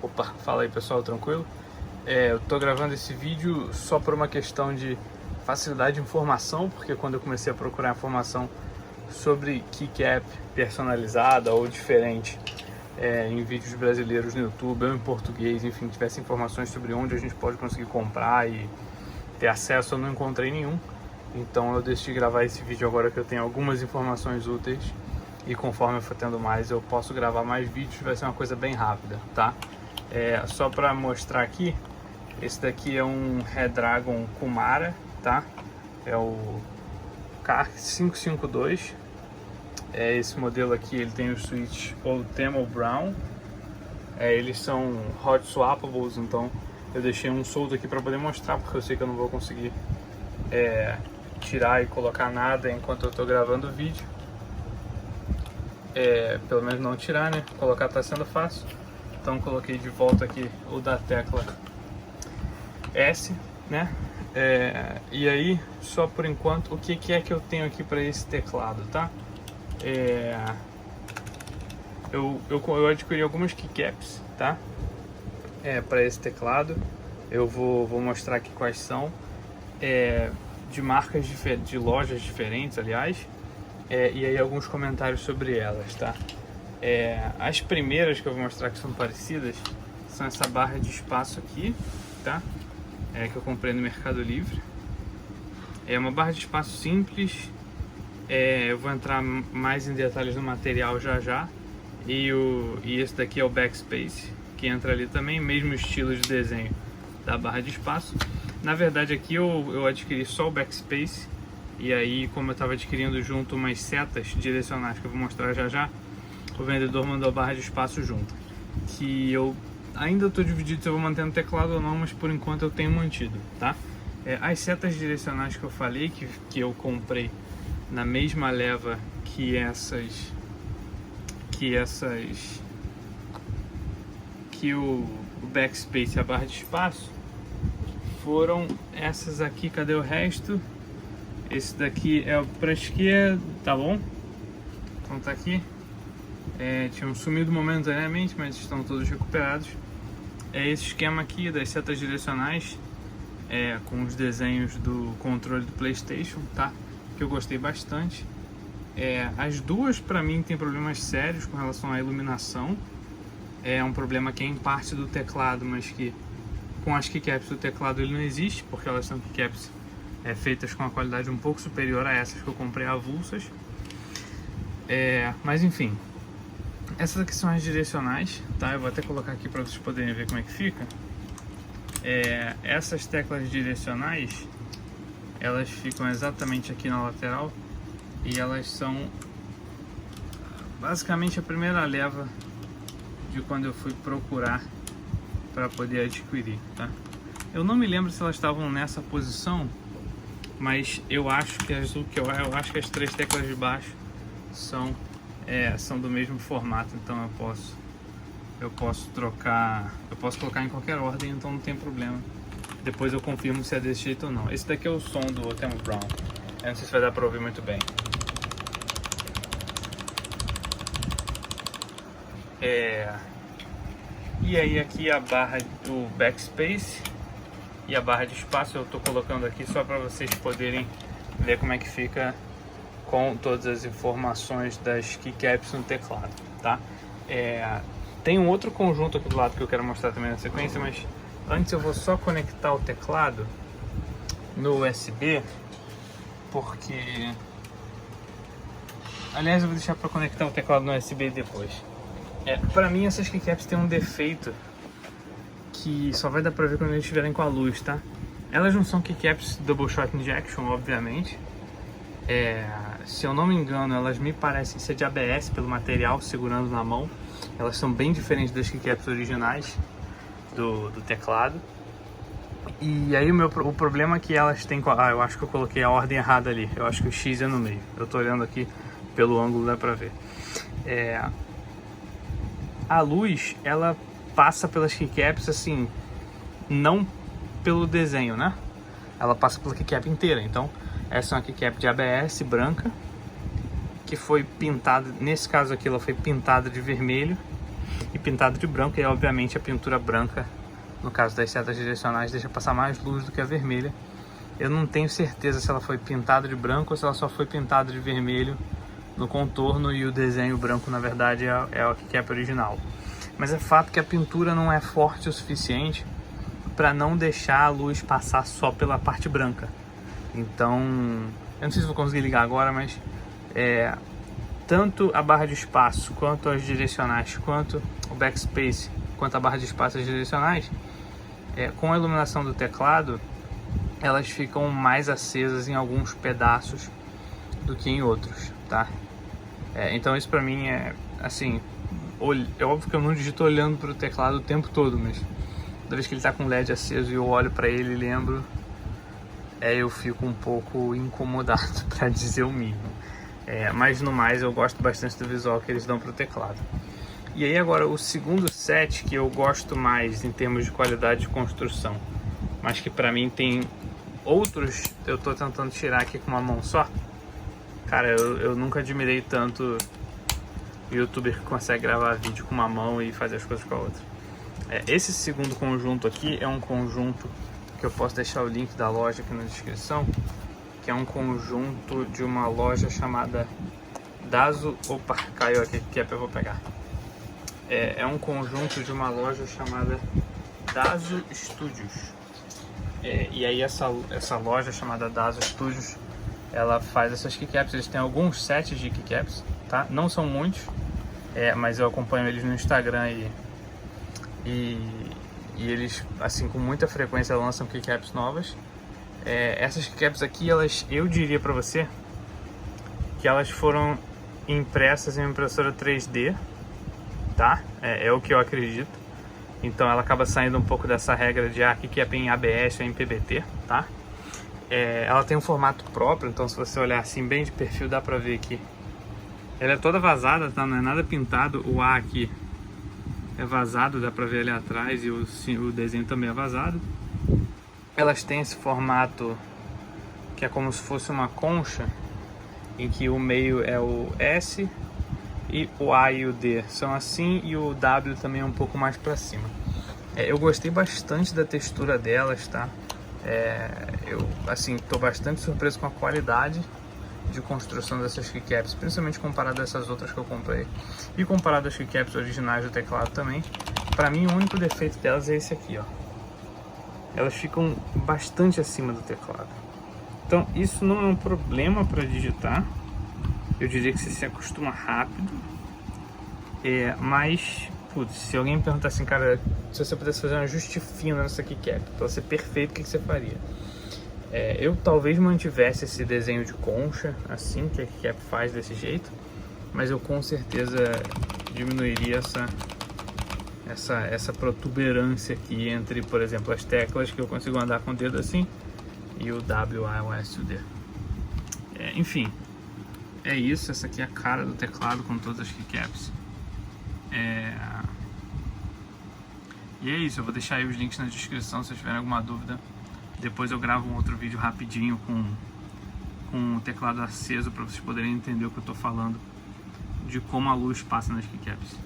Opa, fala aí pessoal, tranquilo? Eu tô gravando esse vídeo só por uma questão de facilidade de informação, porque quando eu comecei a procurar informação sobre keycap personalizada ou diferente em vídeos brasileiros no YouTube ou em português, enfim, tivesse informações sobre onde a gente pode conseguir comprar e ter acesso, eu não encontrei nenhum. Então eu decidi gravar esse vídeo agora que eu tenho algumas informações úteis e conforme eu for tendo mais eu posso gravar mais vídeos, vai ser uma coisa bem rápida, tá? Só para mostrar aqui, esse daqui é um Redragon Kumara, tá? É o KAR552. Esse modelo aqui ele tem o switch ou Thermal Brown. Eles são hot swappables, então eu deixei um solto aqui para poder mostrar, porque eu sei que eu não vou conseguir tirar e colocar nada enquanto eu estou gravando o vídeo. Pelo menos não tirar, né? Colocar tá sendo fácil. Então coloquei de volta aqui o da tecla S, né? E aí, só por enquanto, o que é que eu tenho aqui para esse teclado, tá? Eu adquiri algumas keycaps, tá? Para esse teclado. Eu vou mostrar aqui quais são, de marcas de lojas diferentes, aliás. E aí alguns comentários sobre elas, tá? As primeiras que eu vou mostrar que são parecidas são essa barra de espaço aqui, tá? Que eu comprei no Mercado Livre. É uma barra de espaço simples. Eu vou entrar mais em detalhes no material já. E esse daqui é o backspace, que entra ali também, mesmo estilo de desenho da barra de espaço. Na verdade aqui eu adquiri só o backspace. E aí, como eu estava adquirindo junto umas setas direcionais que eu vou mostrar já, o vendedor mandou a barra de espaço junto. Que eu ainda estou dividido se eu vou manter no teclado ou não, mas por enquanto eu tenho mantido, tá? As setas direcionais que eu falei, que eu comprei na mesma leva que o backspace e a barra de espaço, foram essas aqui. Cadê o resto? Esse daqui é o para esquerda, tá bom? Então tá aqui. Tinham sumido momentaneamente, mas estão todos recuperados. Esse esquema aqui das setas direcionais, com os desenhos do controle do PlayStation, tá? Que eu gostei bastante. As duas para mim tem problemas sérios com relação à iluminação. É um problema que é em parte do teclado, mas que com as keycaps do teclado ele não existe, porque elas são keycaps feitas com uma qualidade um pouco superior a essas que eu comprei avulsas. Mas enfim, essas aqui são as direcionais, tá? Eu vou até colocar aqui para vocês poderem ver como é que fica. Essas teclas direcionais, elas ficam exatamente aqui na lateral e elas são basicamente a primeira leva de quando eu fui procurar para poder adquirir, tá? Eu não me lembro se elas estavam nessa posição, mas eu acho que as três teclas de baixo são do mesmo formato, então eu posso trocar, eu posso colocar em qualquer ordem, então não tem problema. Depois eu confirmo se é desse jeito ou não. Esse daqui é o som do Thermal Brown. Eu não sei se vai dar para ouvir muito bem. E aí aqui a barra do backspace e a barra de espaço eu estou colocando aqui só para vocês poderem ver como é que fica com todas as informações das keycaps no teclado, tá? Tem um outro conjunto aqui do lado que eu quero mostrar também na sequência, mas antes eu vou só conectar o teclado no USB, porque... Aliás, eu vou deixar para conectar o teclado no USB depois. Para mim essas keycaps têm um defeito que só vai dar pra ver quando eles estiverem com a luz, tá? Elas não são keycaps Double Shot Injection, obviamente. Se eu não me engano, elas me parecem ser de ABS pelo material segurando na mão. Elas são bem diferentes das keycaps originais do teclado. E aí o problema é que elas têm... eu acho que eu coloquei a ordem errada ali. Eu acho que o X é no meio. Eu tô olhando aqui pelo ângulo, dá pra ver. A luz, ela passa pelas keycaps assim, não pelo desenho, né? Ela passa pela keycap inteira. Então, essa é uma keycap de ABS branca, que foi pintada, nesse caso aqui ela foi pintada de vermelho. e pintado de branco, e obviamente a pintura branca, no caso das setas direcionais, deixa passar mais luz do que a vermelha. Eu não tenho certeza se ela foi pintada de branco ou se ela só foi pintada de vermelho no contorno e o desenho branco na verdade é o keycap original. Mas é fato que a pintura não é forte o suficiente para não deixar a luz passar só pela parte branca. Então, eu não sei se vou conseguir ligar agora, mas tanto a barra de espaço, quanto as direcionais, quanto o backspace, quanto a barra de espaço e as direcionais, com a iluminação do teclado, elas ficam mais acesas em alguns pedaços do que em outros, tá? Então isso pra mim é, assim, é óbvio que eu não digito olhando pro teclado o tempo todo, mas toda vez que ele tá com o LED aceso e eu olho pra ele e lembro, eu fico um pouco incomodado, pra dizer o mínimo. Mas no mais eu gosto bastante do visual que eles dão pro teclado. E aí agora o segundo set que eu gosto mais em termos de qualidade de construção, mas que pra mim tem outros, eu tô tentando tirar aqui com uma mão só. Cara, eu nunca admirei tanto o youtuber que consegue gravar vídeo com uma mão e fazer as coisas com a outra. Esse segundo conjunto aqui é um conjunto que eu posso deixar o link da loja aqui na descrição, que é um conjunto de uma loja chamada Dazo. Opa, caiu aqui, que eu vou pegar. É um conjunto de uma loja chamada Dazo Studios. E aí essa loja chamada Dazo Studios, ela faz essas keycaps. Eles têm alguns sets de keycaps, tá? Não são muitos, mas eu acompanho eles no Instagram e eles, assim, com muita frequência lançam keycaps novas. Essas keycaps aqui, eu diria pra você que elas foram impressas em uma impressora 3D, tá? É o que eu acredito. Então ela acaba saindo um pouco dessa regra de keycap em ABS ou em PBT, tá? Ela tem um formato próprio, então se você olhar assim bem de perfil dá pra ver que ela é toda vazada, tá? Não é nada pintado. O A aqui é vazado, dá pra ver ali atrás, e o desenho também é vazado. Elas têm esse formato que é como se fosse uma concha, em que o meio é o S e o A e o D são assim, e o W também é um pouco mais pra cima. Eu gostei bastante da textura delas, tá? Eu, assim, tô bastante surpreso com a qualidade de construção dessas keycaps, principalmente comparado a essas outras que eu comprei e comparado às keycaps originais do teclado também. Pra mim, o único defeito delas é esse aqui, ó. Elas ficam bastante acima do teclado. Então, isso não é um problema para digitar. Eu diria que você se acostuma rápido. Mas, putz, se alguém me perguntar assim, cara, se você pudesse fazer um ajuste fino nessa keycap pra ser perfeito, o que você faria? Eu talvez mantivesse esse desenho de concha, assim, que a keycap faz desse jeito, mas eu com certeza diminuiria essa protuberância aqui entre, por exemplo, as teclas, que eu consigo andar com o dedo assim, e o W, A, o S e o D. Enfim, é isso. Essa aqui é a cara do teclado com todas as keycaps. E é isso, eu vou deixar aí os links na descrição se vocês tiverem alguma dúvida. Depois eu gravo um outro vídeo rapidinho com o teclado aceso para vocês poderem entender o que eu estou falando de como a luz passa nas keycaps.